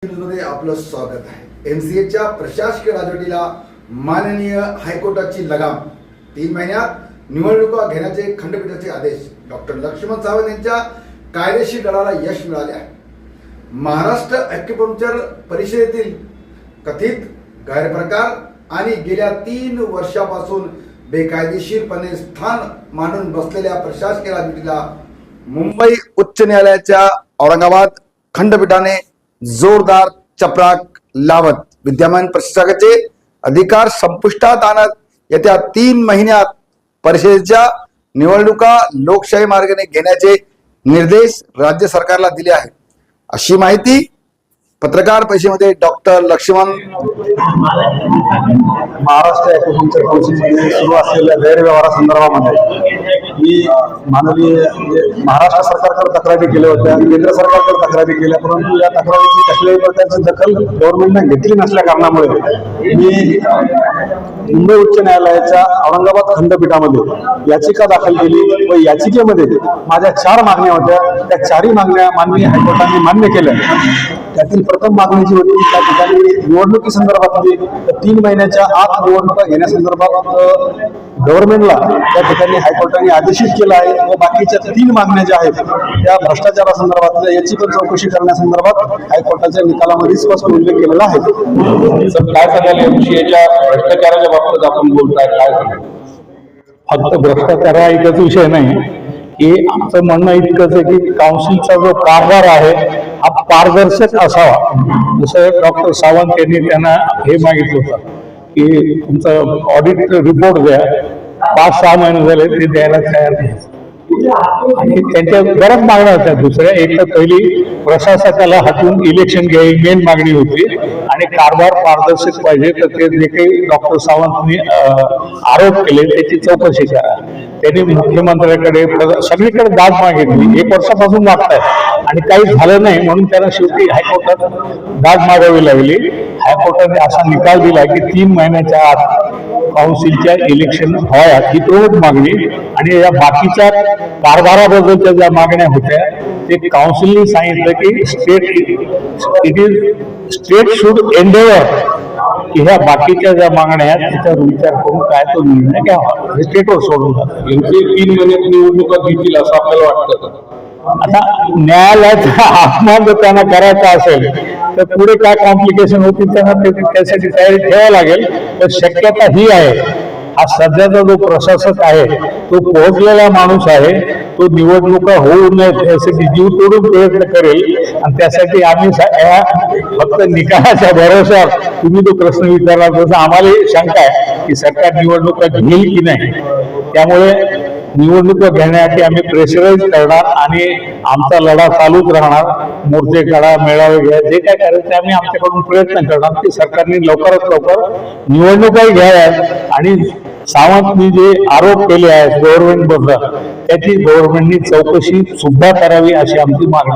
मध्ये आपलं स्वागत आहे। एमसीएच्या प्रशासकीय राजवटीला माननीय हायकोर्टाची लगाम। 3 महिन्यात निवडणुका घेण्याचे खंडपीठाचे आदेश। डॉक्टर लक्ष्मण सावंत यांच्या कायदेशीर लढ्याला यश मिळाले आहे। महाराष्ट्र ॲक्युपंक्चर परिषदेतील कथित गैरप्रकार आणि गेल्या 3 वर्षापासून बेकायदेशीरपणे स्थान मांडून बसलेल्या प्रशासकीय राजवटीला मुंबई उच्च न्यायालयाच्या औरंगाबाद खंडपीठाने जोरदार चपराक लावत विद्यमान प्रशासकाचे अधिकार संपुष्टात आणत येत्या 3 महिन्यात परिषदेच्या निवडणुका लोकशाही मार्गाने घेण्याचे निर्देश राज्य सरकारला दिले आहेत, अशी माहिती पत्रकार परिषदेमध्ये डॉक्टर लक्ष्मण महाराष्ट्र ॲक्युपंक्चर काउन्सिलमध्ये सुरू असलेल्या गैरव्यवहारासंदर्भामध्ये मी माननीय महाराष्ट्र सरकारकडे तक्रारी केल्या होत्या, केंद्र सरकारकडे तक्रारी केल्या, परंतु या तक्रारीची कसल्याही प्रकारची दखल गव्हर्नमेंटने घेतली नसल्या कारणामुळे मी मुंबई उच्च न्यायालयाच्या औरंगाबाद खंडपीठामध्ये याचिका दाखल केली व याचिकेमध्ये माझ्या 4 मागण्या होत्या। त्या 4ही मागण्या माननीय हायकोर्टाने मान्य केल्या। त्यातील प्रथम मागणी जी होती त्या ठिकाणी निवडणुकी संदर्भातली 3 महिन्याच्या आत निवडणुका घेण्यासंदर्भात गव्हर्नमेंटला त्या ठिकाणी हायकोर्टाने आदेशित केलं आहे व बाकीच्या 3 मागण्या ज्या आहेत त्या भ्रष्टाचारासंदर्भातल्या याची पण चौकशी करण्यासंदर्भात हायकोर्टाच्या निकालामध्ये स्पष्ट उल्लेख केलेला आहे। काय सांगाल एमसीएच्या भ्रष्टाचाराच्या बाबतीत आपण बोलताय, काय फक्त भ्रष्टाचार हा एकच विषय नाही की आमचं म्हणणं इतकंच आहे की काउन्सिलचा जो कारभार आहे हा पारदर्शक असावा। जसं डॉक्टर सावंत यांनी त्यांना हे मागितलं होतं की तुमचं ऑडिट रिपोर्ट द्या, 5-6 महिने झाले ते द्यायला तयार नाही आणि त्यांच्या बऱ्याच मागण्या होत्या। दुसऱ्या एक तर पहिली प्रशासकाला हातून इलेक्शन घ्यावी मेन मागणी होती आणि कारभार पारदर्शक पाहिजे, तर ते जे काही डॉक्टर सावंतनी आरोप केले त्याची चौकशी करा। त्यांनी मुख्यमंत्र्याकडे सगळीकडे दाद मागितली, 1 वर्षापासून मागतायत आणि काही झालं नाही, म्हणून त्यांना शेवटी हायकोर्टात दाद मागावी लागली। हायकोर्टाने असा निकाल दिला की 3 महिन्याच्या आत काउन्सिलच्या इलेक्शन व्हाव्यात ही प्रमुख मागणी आणि या बाकीच्या कारभाराबद्दलच्या ज्या मागण्या होत्या ते काउन्सिलने सांगितलं की स्टेट शुड एंडेवर की ह्या बाकीच्या ज्या मागण्या आहेत त्याच्यावर विचार करून काय तो निर्णय घ्यावा, हे स्टेटवर सोडून जातात। एमसीए 3 महिन्यात निवडणुका घेतील असं आपल्याला वाटतं? आता न्यायालयाचा अपमान जर त्यांना करायचा असेल तर पुढे काय कॉम्प्लिकेशन होतील त्यांना त्यासाठी तयारी ठेवावी लागेल। तर शक्यता ही आहे, हा सध्याचा जो प्रशासक आहे तो पोहोचलेला माणूस आहे, तो निवडणुका होऊ नयेत यासाठी जीव तोडून प्रयत्न करेल आणि त्यासाठी आम्ही फक्त निकालाच्या भरोश्यावर तुम्ही जो प्रश्न विचारला तसं आम्हाला शंका आहे की सरकार निवडणुका घेईल की नाही। त्यामुळे निवडणुका घेण्यासाठी आम्ही प्रेशराईज करणार आणि आमचा लढा चालूच राहणार। मोर्चे काढा, मेळावे घ्या, जे काय करायचं आम्ही आमच्याकडून प्रयत्न करणार की सरकारने लवकरात लवकर निवडणुकाही घ्याव्यात आणि सावंतनी जे आरोप केले आहेत गव्हर्नमेंट बद्दल त्याची गव्हर्नमेंटनी चौकशी सुद्धा करावी अशी आमची मागणी।